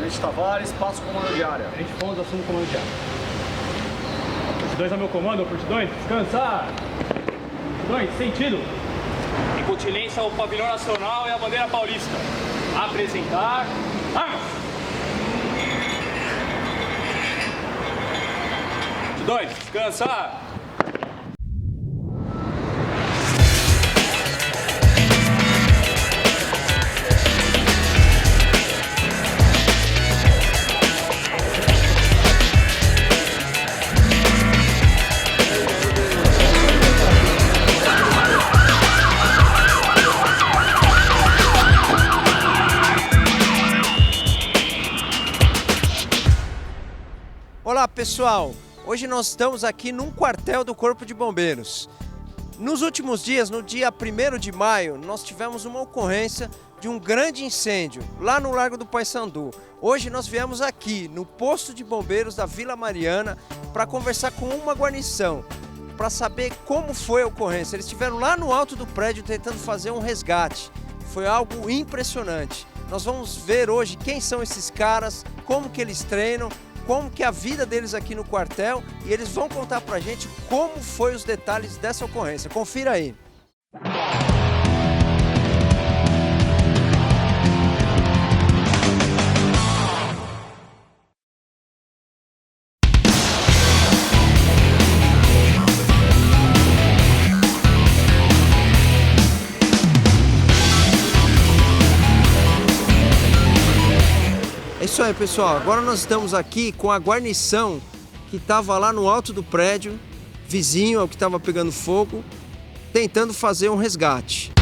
Tenente Tavares, passa o comando de área. Tenente Fonso, assume o comando de área. Aptidões ao meu comando, aptidões, descansar. Aptidões, sentido. Em continência ao pavilhão nacional e a bandeira paulista. Apresentar armas. Aptidões, descansar. Olá pessoal, hoje nós estamos aqui num quartel do Corpo de Bombeiros. Nos últimos dias, no dia 1º de maio, nós tivemos uma ocorrência de um grande incêndio lá no Largo do Paissandu. Hoje nós viemos aqui no posto de bombeiros da Vila Mariana para conversar com uma guarnição, para saber como foi a ocorrência. Eles estiveram lá no alto do prédio tentando fazer um resgate. Foi algo impressionante. Nós vamos ver hoje quem são esses caras, como que eles treinam, como que é a vida deles aqui no quartel, e eles vão contar pra gente como foi os detalhes dessa ocorrência. Confira aí. É isso aí, pessoal. Agora nós estamos aqui com a guarnição que estava lá no alto do prédio, vizinho ao que estava pegando fogo, tentando fazer um resgate.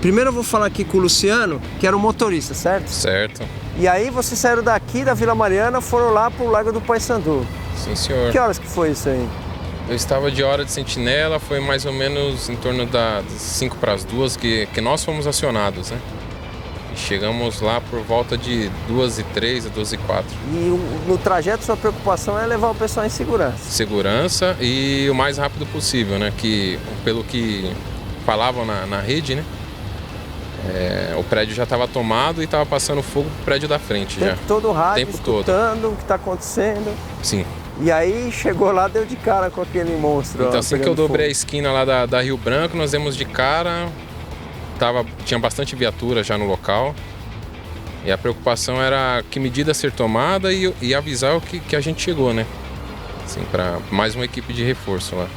Primeiro eu vou falar aqui com o Luciano, que era o motorista, certo? Certo. E aí vocês saíram daqui da Vila Mariana, foram lá para o Largo do Paissandu. Sim, senhor. Que horas que foi isso aí? Eu estava de hora de sentinela, foi mais ou menos em torno das 5 para as 2 que nós fomos acionados, né? E chegamos lá por volta de 2h03 a 2h04. E no trajeto sua preocupação é levar o pessoal em segurança? Segurança e o mais rápido possível, né? Que, pelo que falavam na rede, né? O prédio já estava tomado e estava passando fogo pro prédio da frente já. O tempo todo o rádio, tempo escutando todo. o que está acontecendo. Sim. E aí chegou lá, deu de cara com aquele monstro. Então assim que eu dobrei a fogo. esquina lá da Rio Branco, nós demos de cara, tinha bastante viatura já no local. E a preocupação era que medida ser tomada e avisar que a gente chegou, né? Assim, para mais uma equipe de reforço lá.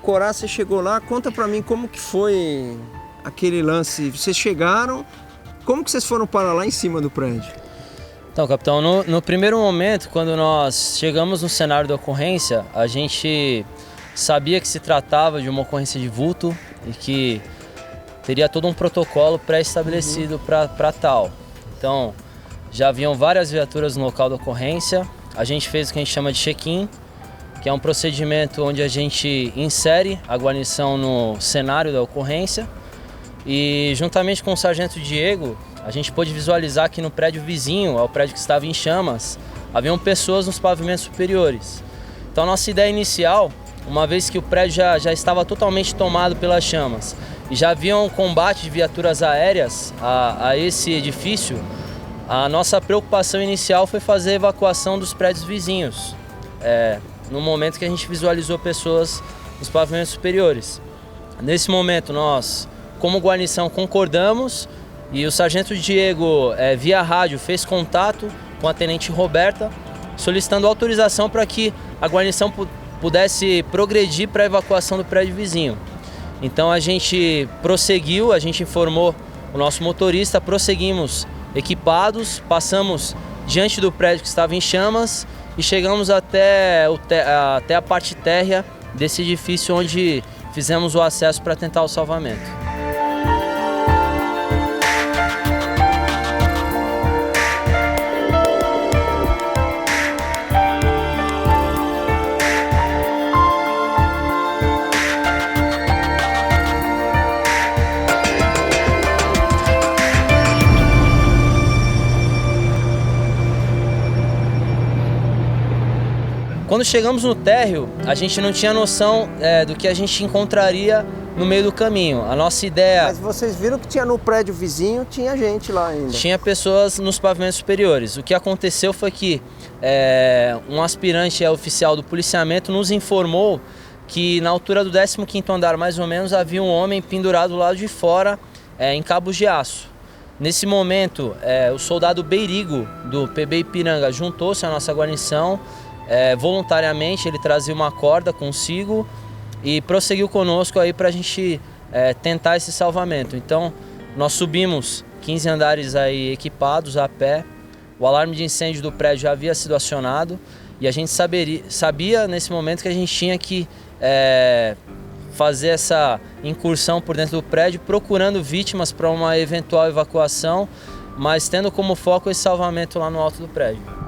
Corá, você chegou lá, conta pra mim como que foi aquele lance. Vocês chegaram, como que vocês foram parar lá em cima do prédio? Então, capitão, no primeiro momento, quando nós chegamos no cenário da ocorrência, a gente sabia que se tratava de uma ocorrência de vulto e que teria todo um protocolo pré-estabelecido para tal. Então, já haviam várias viaturas no local da ocorrência, a gente fez o que a gente chama de check-in, que é um procedimento onde a gente insere a guarnição no cenário da ocorrência e juntamente com o sargento Diego, a gente pôde visualizar que no prédio vizinho ao prédio que estava em chamas, haviam pessoas nos pavimentos superiores. Então a nossa ideia inicial, uma vez que o prédio já estava totalmente tomado pelas chamas e já havia um combate de viaturas aéreas a esse edifício, a nossa preocupação inicial foi fazer a evacuação dos prédios vizinhos. No momento que a gente visualizou pessoas nos pavimentos superiores. Nesse momento nós, como guarnição, concordamos e o sargento Diego, via rádio, fez contato com a tenente Roberta, solicitando autorização para que a guarnição pudesse progredir para a evacuação do prédio vizinho. Então a gente prosseguiu, a gente informou o nosso motorista, prosseguimos equipados, passamos diante do prédio que estava em chamas e chegamos até a parte térrea desse edifício onde fizemos o acesso para tentar o salvamento. Quando chegamos no térreo, a gente não tinha noção do que a gente encontraria no meio do caminho. A nossa ideia... Mas vocês viram que tinha no prédio vizinho, tinha gente lá ainda. Tinha pessoas nos pavimentos superiores. O que aconteceu foi que um aspirante oficial do policiamento nos informou que na altura do 15º andar, mais ou menos, havia um homem pendurado do lado de fora em cabos de aço. Nesse momento, o soldado Beirigo, do PB Ipiranga, juntou-se à nossa guarnição. Voluntariamente ele trazia uma corda consigo e prosseguiu conosco aí para a gente tentar esse salvamento. Então nós subimos 15 andares aí equipados a pé, o alarme de incêndio do prédio já havia sido acionado e a gente sabia nesse momento que a gente tinha que fazer essa incursão por dentro do prédio, procurando vítimas para uma eventual evacuação, mas tendo como foco esse salvamento lá no alto do prédio.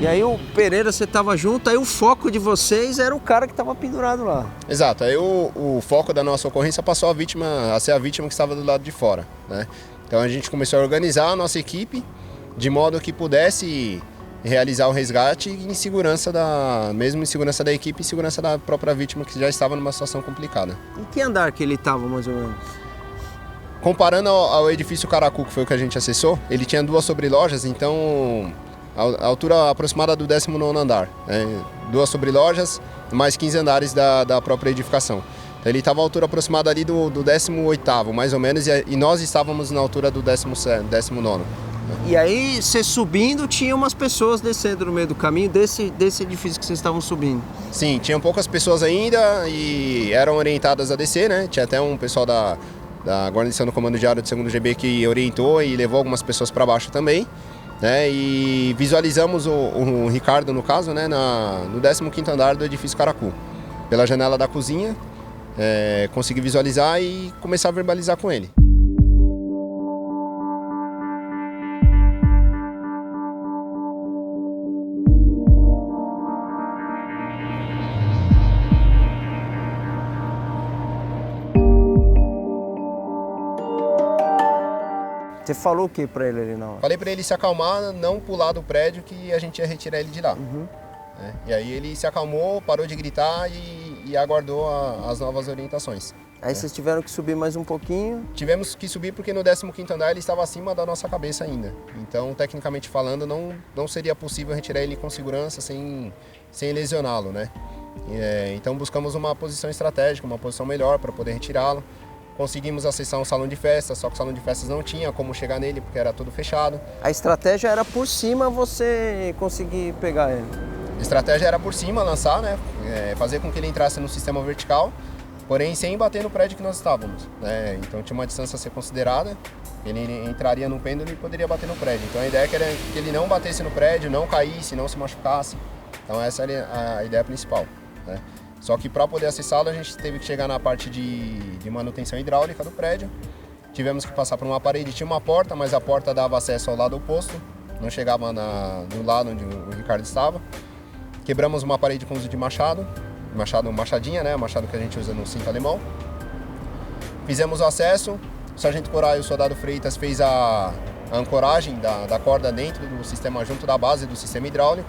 E aí o Pereira, você estava junto, aí o foco de vocês era o cara que estava pendurado lá. Exato, aí o foco da nossa ocorrência passou a ser a vítima que estava do lado de fora, né? Então a gente começou a organizar a nossa equipe de modo que pudesse realizar o resgate mesmo em segurança da equipe e segurança da própria vítima que já estava numa situação complicada. Em que andar que ele estava, mais ou menos? Comparando ao edifício Caracu, que foi o que a gente acessou, ele tinha 2 sobrelojas, então a altura aproximada do 19º andar, né? 2 sobrelojas, mais 15 andares da própria edificação. Então, ele estava à altura aproximada ali do 18º, mais ou menos, e nós estávamos na altura do 19º. E aí, você subindo, tinha umas pessoas descendo no meio do caminho desse edifício que vocês estavam subindo. Sim, tinham poucas pessoas ainda e eram orientadas a descer, né? Tinha até um pessoal da guarnição do Comando Diário do 2º GB que orientou e levou algumas pessoas para baixo também. Né, e visualizamos o Ricardo, no caso, né, no 15º andar do edifício Caracu. Pela janela da cozinha, consegui visualizar e começar a verbalizar com ele. Você falou o que pra ele ali na hora? Falei pra ele se acalmar, não pular do prédio que a gente ia retirar ele de lá. Uhum. E aí ele se acalmou, parou de gritar e aguardou as novas orientações. Aí vocês tiveram que subir mais um pouquinho? Tivemos que subir porque no 15º andar ele estava acima da nossa cabeça ainda. Então, tecnicamente falando, não seria possível retirar ele com segurança sem lesioná-lo, né? Então buscamos uma posição estratégica, uma posição melhor para poder retirá-lo. Conseguimos acessar um salão de festas, só que o salão de festas não tinha como chegar nele porque era tudo fechado. A estratégia era por cima você conseguir pegar ele? A estratégia era por cima, lançar, né? Fazer com que ele entrasse no sistema vertical, porém sem bater no prédio que nós estávamos, né? Então tinha uma distância a ser considerada, ele entraria no pêndulo e poderia bater no prédio. Então a ideia era que ele não batesse no prédio, não caísse, não se machucasse. Então essa era a ideia principal, né? Só que para poder acessá-lo a gente teve que chegar na parte de manutenção hidráulica do prédio. Tivemos que passar por uma parede, tinha uma porta, mas a porta dava acesso ao lado oposto, não chegava no lado onde o Ricardo estava. Quebramos uma parede com uso de machadinha, né? O machado que a gente usa no cinto alemão. Fizemos o acesso, o sargento Corai e o soldado Freitas fez a ancoragem da corda dentro do sistema, junto da base do sistema hidráulico.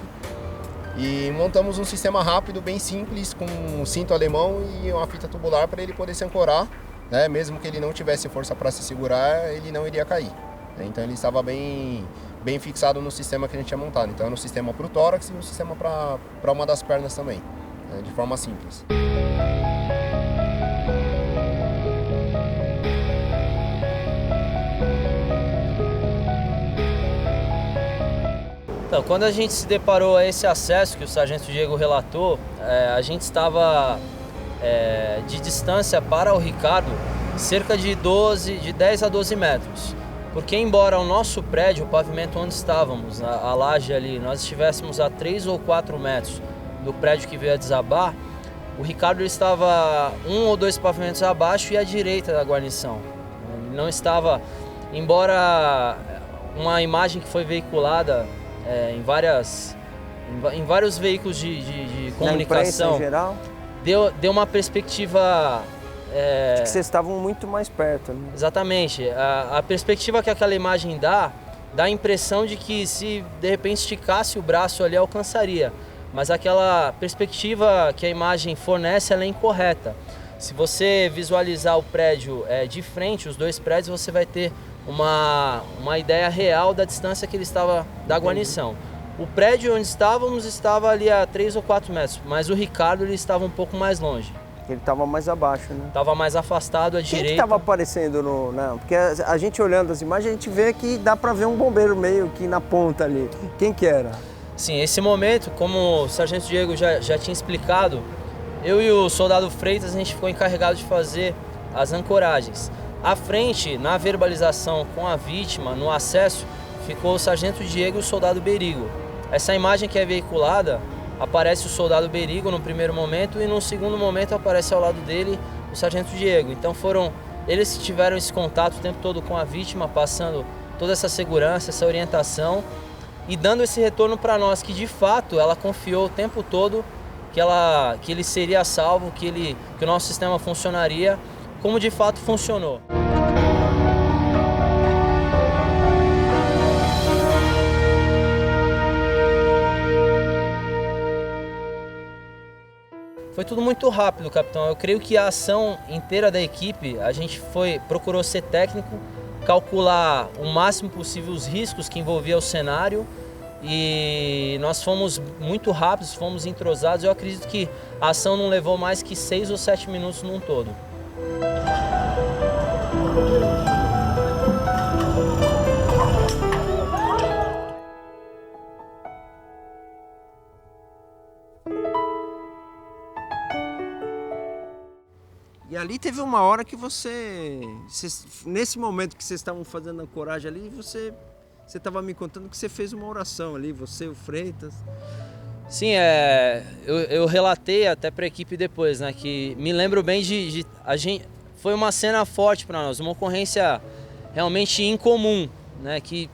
E montamos um sistema rápido, bem simples, com um cinto alemão e uma fita tubular para ele poder se ancorar, né? Mesmo que ele não tivesse força para se segurar, ele não iria cair. Então ele estava bem fixado no sistema que a gente tinha montado. Então era um sistema para o tórax e um sistema para uma das pernas também, né? De forma simples. Então, quando a gente se deparou a esse acesso que o Sargento Diego relatou, a gente estava de distância para o Ricardo cerca de 10 a 12 metros. Porque embora o nosso prédio, o pavimento onde estávamos, a laje ali, nós estivéssemos a 3 ou 4 metros do prédio que veio a desabar, o Ricardo ele estava 1 ou 2 pavimentos abaixo e à direita da guarnição. Ele não estava, embora uma imagem que foi veiculada em vários veículos de comunicação, na imprensa em geral, deu uma perspectiva... de que vocês estavam muito mais perto, né? Exatamente. A perspectiva que aquela imagem dá a impressão de que se de repente esticasse o braço ali alcançaria. Mas aquela perspectiva que a imagem fornece, ela é incorreta. Se você visualizar o prédio de frente, os dois prédios, você vai ter uma ideia real da distância que ele estava da guarnição. O prédio onde estávamos estava ali a 3 ou 4 metros, mas o Ricardo ele estava um pouco mais longe. Ele estava mais abaixo, né? Estava mais afastado à direita. Quem que estava aparecendo no... Porque a gente olhando as imagens, a gente vê que dá para ver um bombeiro meio que na ponta ali. Quem que era? Sim, esse momento, como o Sargento Diego já tinha explicado, eu e o soldado Freitas, a gente ficou encarregado de fazer as ancoragens. À frente, na verbalização com a vítima, no acesso, ficou o Sargento Diego e o soldado Berigo. Essa imagem que é veiculada, aparece o soldado Berigo no primeiro momento e no segundo momento aparece ao lado dele o Sargento Diego. Então foram eles que tiveram esse contato o tempo todo com a vítima, passando toda essa segurança, essa orientação e dando esse retorno para nós, que de fato ela confiou o tempo todo que ele seria salvo, que o nosso sistema funcionaria, como de fato funcionou. Foi tudo muito rápido, capitão. Eu creio que a ação inteira da equipe, a gente procurou ser técnico, calcular o máximo possível os riscos que envolvia o cenário e nós fomos muito rápidos, fomos entrosados. Eu acredito que a ação não levou mais que 6 ou 7 minutos num todo. E ali teve uma hora que nesse momento que vocês estavam fazendo a ancoragem ali, você estava me contando que você fez uma oração ali, você e o Freitas. Sim, eu relatei até para a equipe depois, né, que me lembro bem foi uma cena forte para nós, uma ocorrência realmente incomum, né, que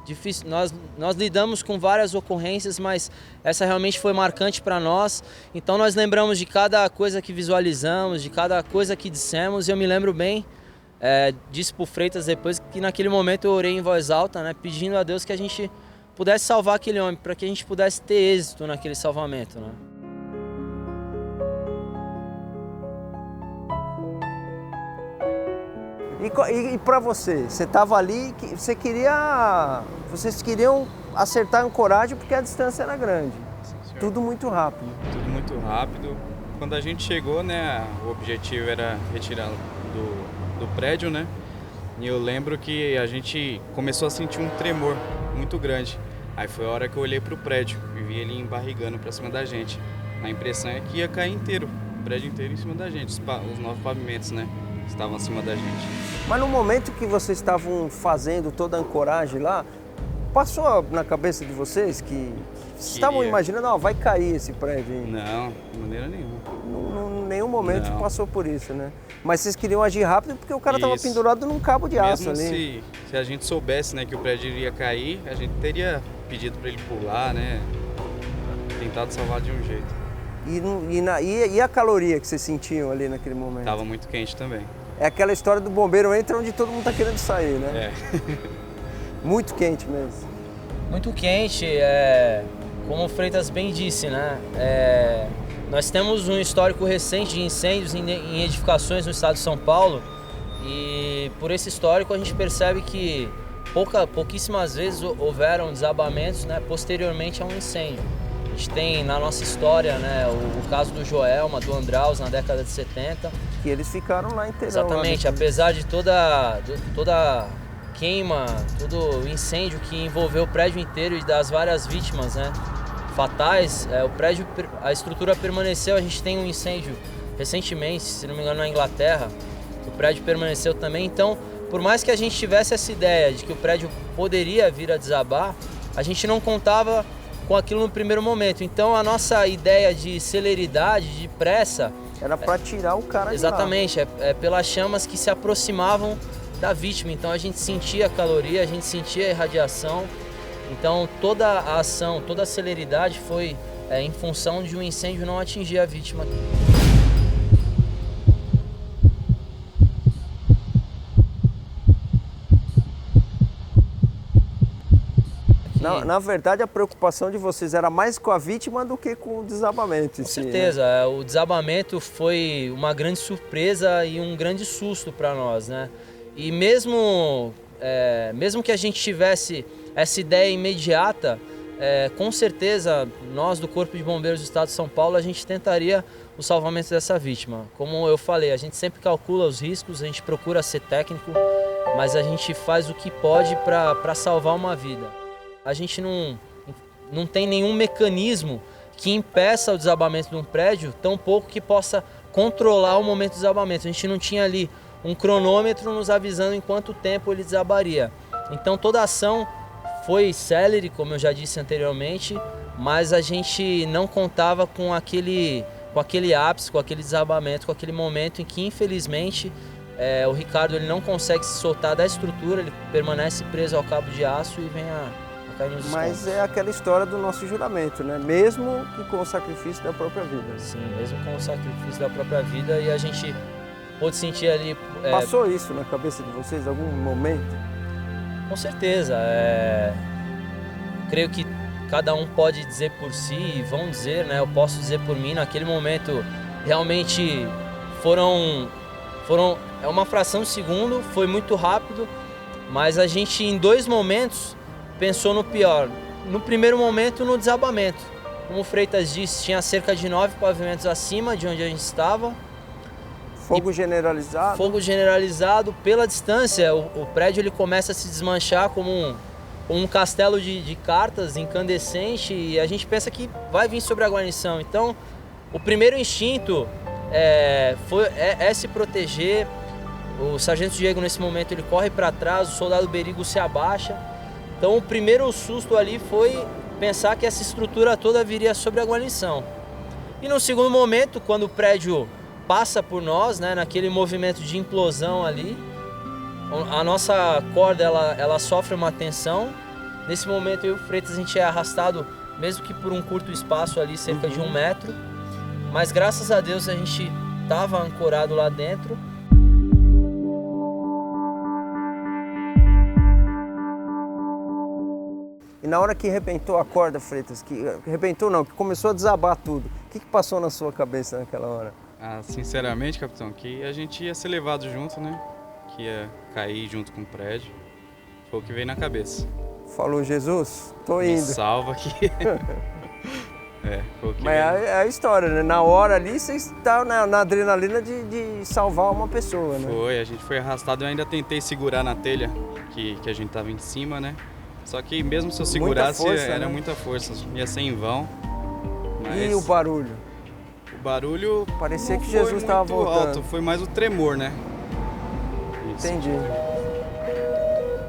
difícil. Nós lidamos com várias ocorrências, mas essa realmente foi marcante para nós. Então nós lembramos de cada coisa que visualizamos, de cada coisa que dissemos. E eu me lembro bem, disse para o Freitas depois, que naquele momento eu orei em voz alta, né, pedindo a Deus que a gente pudesse salvar aquele homem, para que a gente pudesse ter êxito naquele salvamento, né? E para você estava ali, vocês queriam acertar a ancoragem porque a distância era grande. Sim, tudo muito rápido. Tudo muito rápido. Quando a gente chegou, né, o objetivo era retirar do prédio, né? E eu lembro que a gente começou a sentir um tremor muito grande. Aí foi a hora que eu olhei para o prédio e vi ele embarrigando para cima da gente. A impressão é que ia cair inteiro, o prédio inteiro em cima da gente, os 9 pavimentos, né? Estavam acima da gente. Mas no momento que vocês estavam fazendo toda a ancoragem lá, passou na cabeça de vocês que vocês estavam imaginando, vai cair esse prédio aí? Não, de maneira nenhuma. Em nenhum momento passou por isso, né? Mas vocês queriam agir rápido porque o cara estava pendurado num cabo de aço ali. Mesmo se a gente soubesse, né, que o prédio iria cair, a gente teria pedido para ele pular, né? Tentado salvar de um jeito. E a caloria que vocês sentiam ali naquele momento? Tava muito quente também. É aquela história do bombeiro entra onde todo mundo tá querendo sair, né? Muito quente mesmo. Muito quente, como o Freitas bem disse, né? Nós temos um histórico recente de incêndios em edificações no estado de São Paulo e por esse histórico a gente percebe que pouquíssimas vezes houveram desabamentos, né, posteriormente a um incêndio. A gente tem na nossa história, né, o caso do Joelma, do Andraus na década de 70. E eles ficaram lá inteirão. Exatamente, apesar de toda queima, todo o incêndio que envolveu o prédio inteiro e das várias vítimas, né, fatais, o prédio, a estrutura permaneceu. A gente tem um incêndio recentemente, se não me engano, na Inglaterra, o prédio permaneceu também. Então, por mais que a gente tivesse essa ideia de que o prédio poderia vir a desabar, a gente não contava com aquilo no primeiro momento. Então, a nossa ideia de celeridade, de pressa... Era para tirar o cara de lá. Exatamente, é pelas chamas que se aproximavam da vítima. Então, a gente sentia a caloria, a gente sentia a irradiação. Então, toda a ação, toda a celeridade foi em função de um incêndio não atingir a vítima. Na verdade, a preocupação de vocês era mais com a vítima do que com o desabamento em si. Com certeza, né? O desabamento foi uma grande surpresa e um grande susto para nós, né? E mesmo que a gente tivesse essa ideia imediata, com certeza nós do Corpo de Bombeiros do Estado de São Paulo, a gente tentaria o salvamento dessa vítima. Como eu falei, a gente sempre calcula os riscos, a gente procura ser técnico, mas a gente faz o que pode para salvar uma vida. A gente não tem nenhum mecanismo que impeça o desabamento de um prédio, tampouco que possa controlar o momento do desabamento. A gente não tinha ali um cronômetro nos avisando em quanto tempo ele desabaria. Então toda a ação foi célere, como eu já disse anteriormente, mas a gente não contava com aquele ápice, com aquele desabamento, com aquele momento em que, infelizmente, o Ricardo ele não consegue se soltar da estrutura, ele permanece preso ao cabo de aço e vem a cair nos escombros. Mas é aquela história do nosso juramento, né? Mesmo que com o sacrifício da própria vida. Sim, mesmo com o sacrifício da própria vida, e a gente pôde sentir ali... Passou isso na cabeça de vocês, algum momento? Com certeza. Creio que cada um pode dizer por si, e vão dizer, né? Eu posso dizer por mim, naquele momento realmente é uma fração de segundo, foi muito rápido, mas a gente em 2 momentos pensou no pior. No primeiro momento, no desabamento. Como o Freitas disse, tinha cerca de 9 pavimentos acima de onde a gente estava. Fogo generalizado? Fogo generalizado. Pela distância, o prédio ele começa a se desmanchar como um castelo de cartas incandescente, e a gente pensa que vai vir sobre a guarnição. Então, o primeiro instinto é se proteger. O sargento Diego, nesse momento, ele corre para trás, o soldado Berigo se abaixa. Então, o primeiro susto ali foi pensar que essa estrutura toda viria sobre a guarnição. E no segundo momento, quando o prédio passa por nós, né, naquele movimento de implosão ali, a nossa corda ela sofre uma tensão. Nesse momento, eu e o Freitas, a gente é arrastado, mesmo que por um curto espaço ali, cerca de 1 metro. Mas graças a Deus a gente estava ancorado lá dentro. E na hora que arrebentou a corda, Freitas, que começou a desabar tudo, o que passou na sua cabeça naquela hora? Sinceramente, capitão, que a gente ia ser levado junto, né? Que ia cair junto com o prédio. Foi o que veio na cabeça. Falou, Jesus, tô indo. Me salva aqui. Foi o que Mas é a história, né? Na hora ali, você está na adrenalina de salvar uma pessoa, né? Foi, a gente foi arrastado. Eu ainda tentei segurar na telha que a gente tava em cima, né? Só que mesmo se eu segurasse, era muita força, ia ser em vão. Mas... E o barulho? O barulho... Parecia que Jesus estava voltando. Alto, foi mais o tremor, né? Isso. Entendi.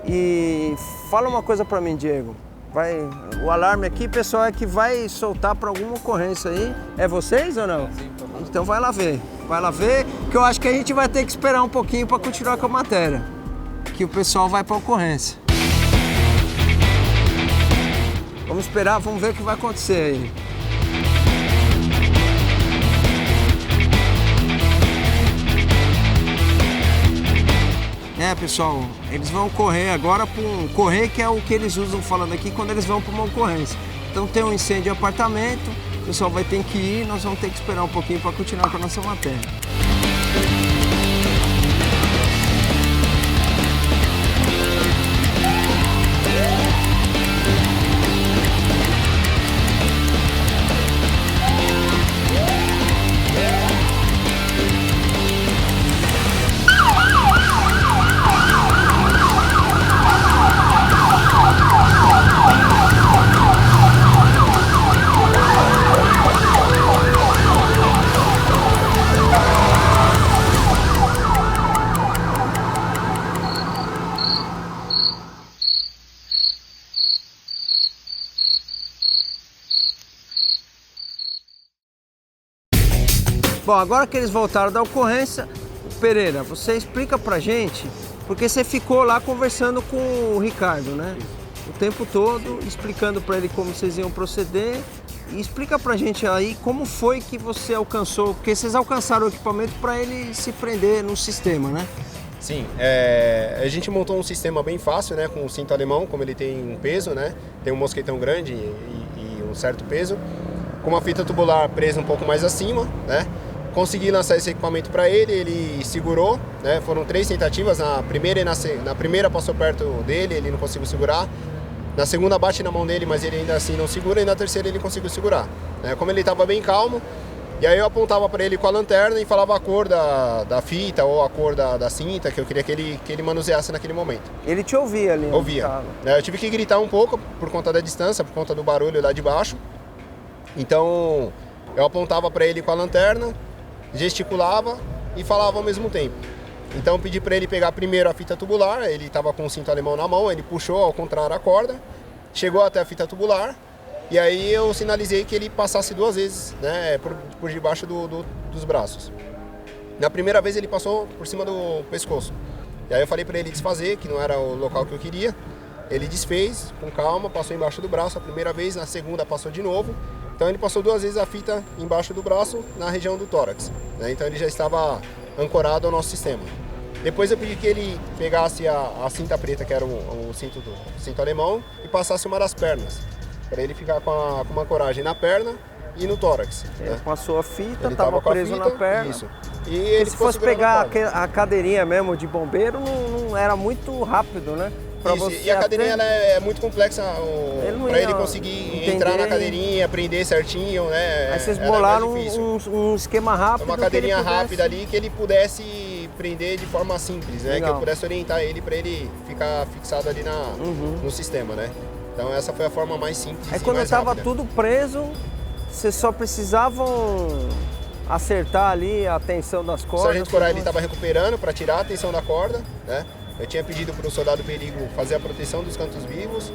E fala uma coisa pra mim, Diego. O alarme aqui, pessoal, é que vai soltar para alguma ocorrência aí. É vocês ou não? Sim, então vai lá ver. Vai lá ver, que eu acho que a gente vai ter que esperar um pouquinho para continuar com a matéria. Que o pessoal vai para ocorrência. Vamos esperar, vamos ver o que vai acontecer aí. Pessoal, eles vão correr agora para correr, que é o que eles usam falando aqui quando eles vão para uma ocorrência. Então tem um incêndio de apartamento, o pessoal vai ter que ir, nós vamos ter que esperar um pouquinho para continuar com a nossa matéria. Bom, agora que eles voltaram da ocorrência, Pereira, você explica pra gente, porque você ficou lá conversando com o Ricardo, né? O tempo todo, explicando pra ele como vocês iam proceder. E explica pra gente aí como foi que você alcançou, porque vocês alcançaram o equipamento para ele se prender no sistema, né? Sim, a gente montou um sistema bem fácil, né, com o cinto alemão, como ele tem um peso, né, tem um mosquetão grande e um certo peso, com uma fita tubular presa um pouco mais acima, né, consegui lançar esse equipamento para ele, ele segurou, né, foram 3 tentativas, na primeira passou perto dele, ele não conseguiu segurar, na segunda bate na mão dele, mas ele ainda assim não segura, e na terceira ele conseguiu segurar, né, como ele estava bem calmo. E aí eu apontava para ele com a lanterna e falava a cor da fita ou a cor da cinta que eu queria que ele manuseasse naquele momento. Ele te ouvia ali? Ouvia. Eu tive que gritar um pouco por conta da distância, por conta do barulho lá de baixo. Então eu apontava para ele com a lanterna, gesticulava e falava ao mesmo tempo. Então eu pedi para ele pegar primeiro a fita tubular, ele estava com o cinto alemão na mão, ele puxou ao contrário a corda, chegou até a fita tubular. E aí eu sinalizei que ele passasse 2 vezes, né, por debaixo dos braços. Na primeira vez ele passou por cima do pescoço. E aí eu falei para ele desfazer, que não era o local que eu queria. Ele desfez com calma, passou embaixo do braço a primeira vez, na segunda passou de novo. Então ele passou 2 vezes a fita embaixo do braço, na região do tórax, né? Então ele já estava ancorado ao nosso sistema. Depois eu pedi que ele pegasse a cinta preta, que era o cinto alemão, e passasse uma das pernas, para ele ficar com uma ancoragem na perna e no tórax. Né? Passou a fita, estava preso na perna. Isso. E ele se fosse pegar a cadeirinha mesmo de bombeiro, não era muito rápido, né? Isso, e a cadeirinha ela é muito complexa para ele conseguir entrar na cadeirinha, prender certinho, né? Aí vocês bolaram um esquema rápido. Uma cadeirinha rápida ali que ele pudesse prender de forma simples, né? Que eu pudesse orientar ele para ele ficar fixado ali no sistema, né? Então essa foi a forma mais simples. Aí quando estava tudo preso, vocês só precisavam acertar ali a tensão das cordas. O sargento Coraili estava recuperando para tirar a tensão da corda, né? Eu tinha pedido para o soldado Perigo fazer a proteção dos cantos vivos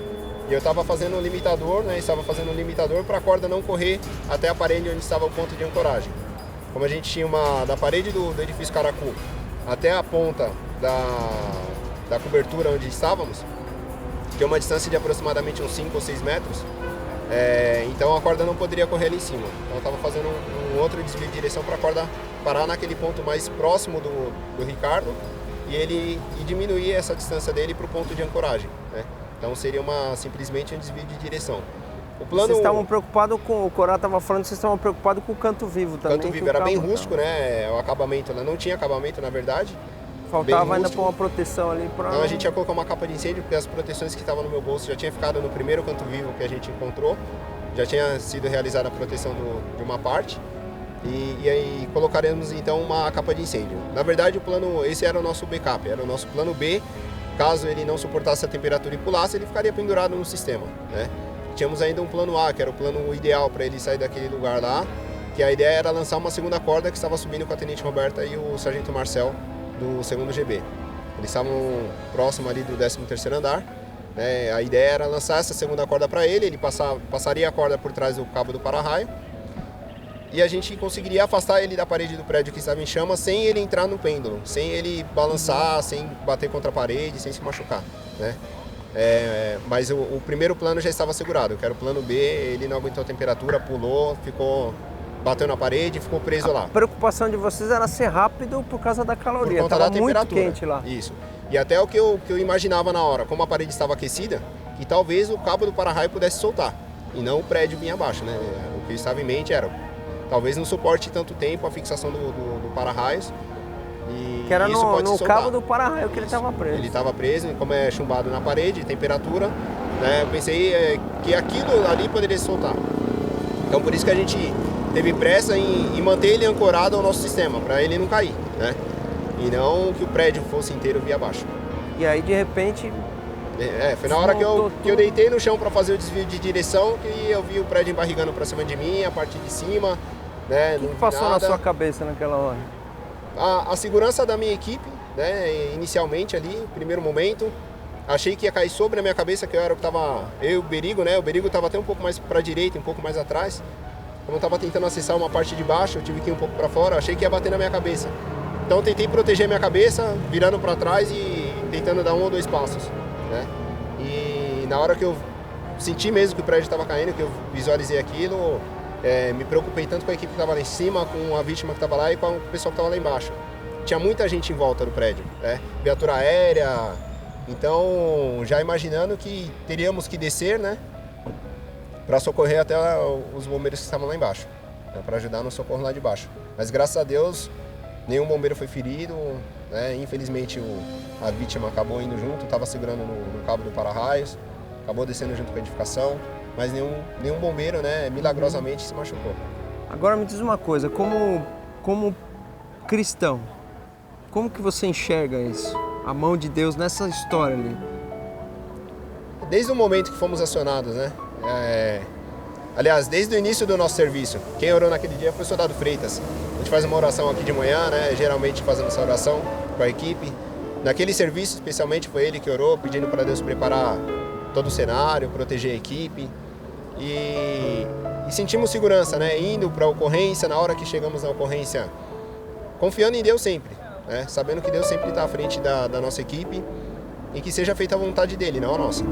e eu estava fazendo um limitador, né? Estava fazendo um limitador para a corda não correr até a parede onde estava o ponto de ancoragem. Como a gente tinha da parede do edifício Caracu até a ponta da cobertura onde estávamos, que é uma distância de aproximadamente uns 5 ou 6 metros, então a corda não poderia correr ali em cima. Então eu estava fazendo um outro desvio de direção para a corda parar naquele ponto mais próximo do Ricardo e diminuir essa distância dele para o ponto de ancoragem, né? Então seria simplesmente um desvio de direção. Vocês estavam preocupados com, o Corá estava falando que vocês estavam preocupados com o canto vivo também. O canto vivo era bem rústico, né? O acabamento, ela não tinha acabamento na verdade. Faltava ainda pôr uma proteção ali para... Não, a gente ia colocar uma capa de incêndio, porque as proteções que estavam no meu bolso já tinha ficado no primeiro canto vivo que a gente encontrou. Já tinha sido realizada a proteção de uma parte. E aí colocaremos então uma capa de incêndio. Na verdade, esse era o nosso backup, era o nosso plano B. Caso ele não suportasse a temperatura e pulasse, ele ficaria pendurado no sistema, né? Tínhamos ainda um plano A, que era o plano ideal para ele sair daquele lugar lá, que a ideia era lançar uma segunda corda que estava subindo com a Tenente Roberta e o Sargento Marcel do 2º GB. Eles estavam próximo ali do 13º andar, né? A ideia era lançar essa segunda corda para ele passaria a corda por trás do cabo do para-raio e a gente conseguiria afastar ele da parede do prédio que estava em chamas sem ele entrar no pêndulo, sem ele balançar, sem bater contra a parede, sem se machucar, né? Mas o primeiro plano já estava assegurado, que era o plano B, ele não aguentou a temperatura, pulou, bateu na parede e ficou preso lá. A preocupação de vocês era ser rápido por causa da caloria, por conta da temperatura. Muito quente lá. Isso. E até o que eu imaginava na hora, como a parede estava aquecida, que talvez o cabo do para-raio pudesse soltar, e não o prédio vinha abaixo, né? O que eu estava em mente era, talvez não suporte tanto tempo a fixação do para-raios. Que era no cabo do para-raio que ele estava preso. Ele estava preso, como é chumbado na parede, temperatura, né? Eu pensei que aquilo ali poderia se soltar. Então por isso que a gente teve pressa em manter ele ancorado ao nosso sistema, para ele não cair, né? E não que o prédio fosse inteiro via abaixo. E aí de repente... foi na hora que eu deitei no chão para fazer o desvio de direção que eu vi o prédio embarrigando para cima de mim, a parte de cima, né? O que passou na sua cabeça naquela hora? A segurança da minha equipe, né? Inicialmente ali, primeiro momento, achei que ia cair sobre a minha cabeça, que eu era o que tava... Eu e o Berigo, né? O Berigo tava até um pouco mais pra direita, um pouco mais atrás. Quando eu tava tentando acessar uma parte de baixo, eu tive que ir um pouco pra fora, achei que ia bater na minha cabeça. Então eu tentei proteger a minha cabeça, virando pra trás e tentando dar 1 ou 2 passos, né? E na hora que eu senti mesmo que o prédio estava caindo, que eu visualizei aquilo, me preocupei tanto com a equipe que estava lá em cima, com a vítima que estava lá e com o pessoal que estava lá embaixo. Tinha muita gente em volta do prédio, né? Viatura aérea, então já imaginando que teríamos que descer, né? Para socorrer até os bombeiros que estavam lá embaixo, né? Para ajudar no socorro lá de baixo. Mas graças a Deus, nenhum bombeiro foi ferido, né? Infelizmente a vítima acabou indo junto, estava segurando no cabo do para-raios, acabou descendo junto com a edificação, mas nenhum bombeiro, né, milagrosamente se machucou. Agora me diz uma coisa, como cristão, como que você enxerga isso? A mão de Deus nessa história ali? Desde o momento que fomos acionados, né? Aliás, desde o início do nosso serviço, quem orou naquele dia foi o soldado Freitas. A gente faz uma oração aqui de manhã, né? Geralmente fazendo essa oração com a equipe. Naquele serviço, especialmente, foi ele que orou, pedindo para Deus preparar todo o cenário, proteger a equipe. E sentimos segurança, né? Indo para a ocorrência, na hora que chegamos na ocorrência, confiando em Deus sempre, né? Sabendo que Deus sempre está à frente da nossa equipe e que seja feita a vontade dele, não a nossa.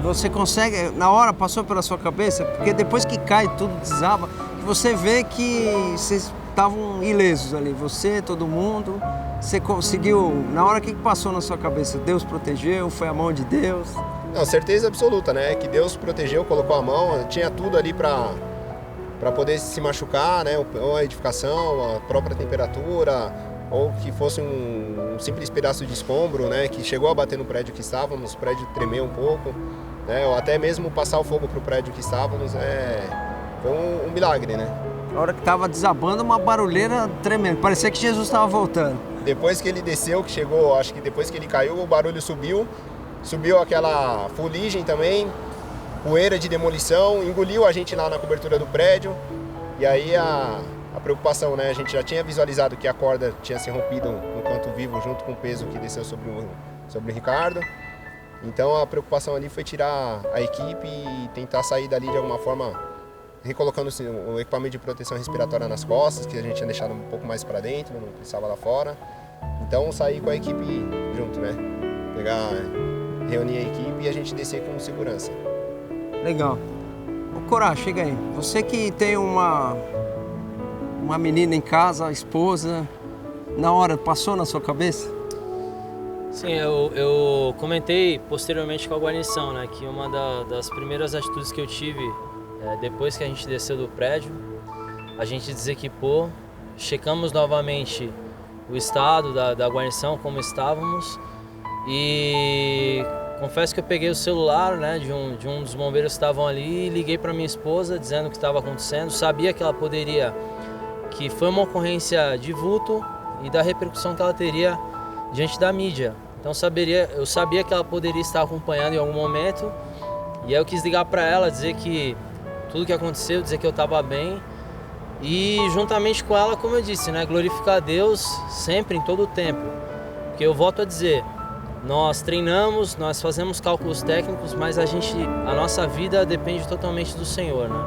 Você consegue, na hora passou pela sua cabeça, porque depois que cai tudo desaba, você vê que vocês estavam ilesos ali, você, todo mundo, você conseguiu, na hora que passou na sua cabeça, Deus protegeu, foi a mão de Deus? Não, certeza absoluta, né, que Deus protegeu, colocou a mão, tinha tudo ali para poder se machucar, né, ou a edificação, a própria temperatura, ou que fosse um simples pedaço de escombro, né, que chegou a bater no prédio que estávamos, o prédio tremeu um pouco, né, ou até mesmo passar o fogo para o prédio que estávamos, foi um milagre, né. A hora que estava desabando, uma barulheira tremenda, parecia que Jesus estava voltando. Depois que ele desceu, que chegou, acho que depois que ele caiu, o barulho subiu aquela fuligem também, poeira de demolição, engoliu a gente lá na cobertura do prédio, e aí a preocupação, né? A gente já tinha visualizado que a corda tinha se rompido no canto vivo junto com o peso que desceu sobre o Ricardo. Então a preocupação ali foi tirar a equipe e tentar sair dali de alguma forma, recolocando o equipamento de proteção respiratória nas costas, que a gente tinha deixado um pouco mais para dentro, não precisava lá fora. Então sair com a equipe junto, né? Reunir a equipe e a gente descer com segurança. Legal. Ô Corá, chega aí. Você que tem uma menina em casa, a esposa, na hora passou na sua cabeça? Sim, eu comentei posteriormente com a guarnição, né, que uma das primeiras atitudes que eu tive depois que a gente desceu do prédio, a gente desequipou, checamos novamente o estado da guarnição, como estávamos, e confesso que eu peguei o celular, né, de um dos bombeiros que estavam ali e liguei para minha esposa dizendo o que estava acontecendo. Sabia que ela que foi uma ocorrência de vulto e da repercussão que ela teria diante da mídia. Então eu sabia que ela poderia estar acompanhando em algum momento, e aí eu quis ligar para ela, dizer que tudo que aconteceu, dizer que eu estava bem, e juntamente com ela, como eu disse, né, glorificar a Deus sempre, em todo o tempo. Porque eu volto a dizer, nós treinamos, nós fazemos cálculos técnicos, mas a nossa vida depende totalmente do Senhor, né?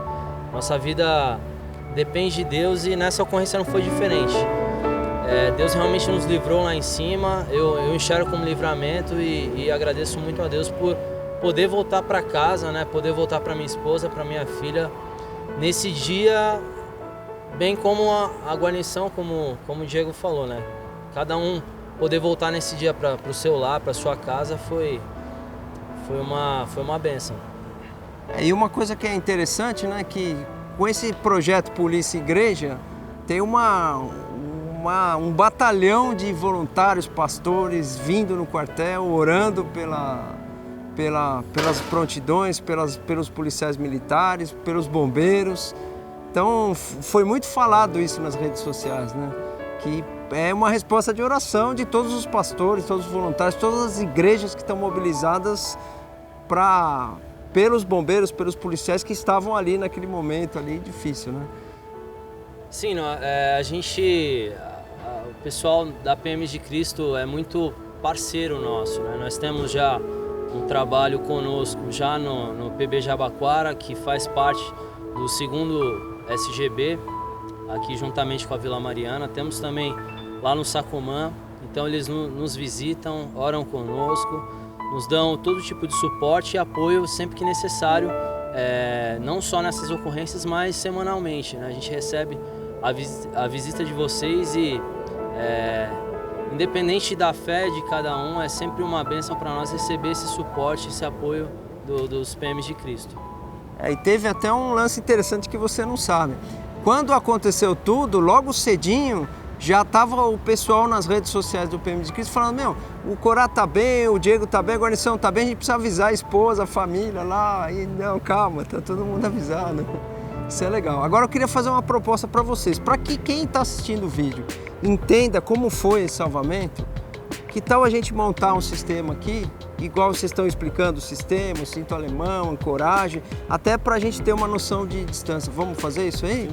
Nossa vida depende de Deus, e nessa ocorrência não foi diferente. Deus realmente nos livrou lá em cima, eu enxergo como livramento e agradeço muito a Deus por poder voltar para casa, né? Poder voltar para minha esposa, para minha filha, nesse dia, bem como a guarnição, como o Diego falou, né? Cada um poder voltar nesse dia para o seu lar, para sua casa, foi uma bênção. E uma coisa que é interessante, né, que com esse projeto Polícia e Igreja, tem um batalhão de voluntários, pastores, vindo no quartel, orando pelas prontidões, pelos policiais militares, pelos bombeiros. Então, foi muito falado isso nas redes sociais, né? Que é uma resposta de oração de todos os pastores, todos os voluntários, todas as igrejas que estão mobilizadas pelos bombeiros, pelos policiais que estavam ali naquele momento ali difícil, né? Sim, o pessoal da PM de Cristo é muito parceiro nosso, né? Nós temos já um trabalho conosco já no PB Jabaquara, que faz parte do 2º SGB, aqui juntamente com a Vila Mariana. Temos também lá no Sacomã, então eles nos visitam, oram conosco, nos dão todo tipo de suporte e apoio sempre que necessário, não só nessas ocorrências, mas semanalmente, né? A gente recebe a visita de vocês e, independente da fé de cada um, é sempre uma bênção para nós receber esse suporte, esse apoio dos PMs de Cristo. E teve até um lance interessante que você não sabe. Quando aconteceu tudo, logo cedinho, já estava o pessoal nas redes sociais do PM de Cristo falando, meu, o Corá tá bem, o Diego tá bem, a guarnição tá bem, a gente precisa avisar a esposa, a família lá. E não, calma, tá todo mundo avisado. Isso é legal. Agora eu queria fazer uma proposta para vocês, para que quem está assistindo o vídeo entenda como foi esse salvamento. Que tal a gente montar um sistema aqui, igual vocês estão explicando o sistema, o cinto alemão, ancoragem, até para a gente ter uma noção de distância. Vamos fazer isso aí?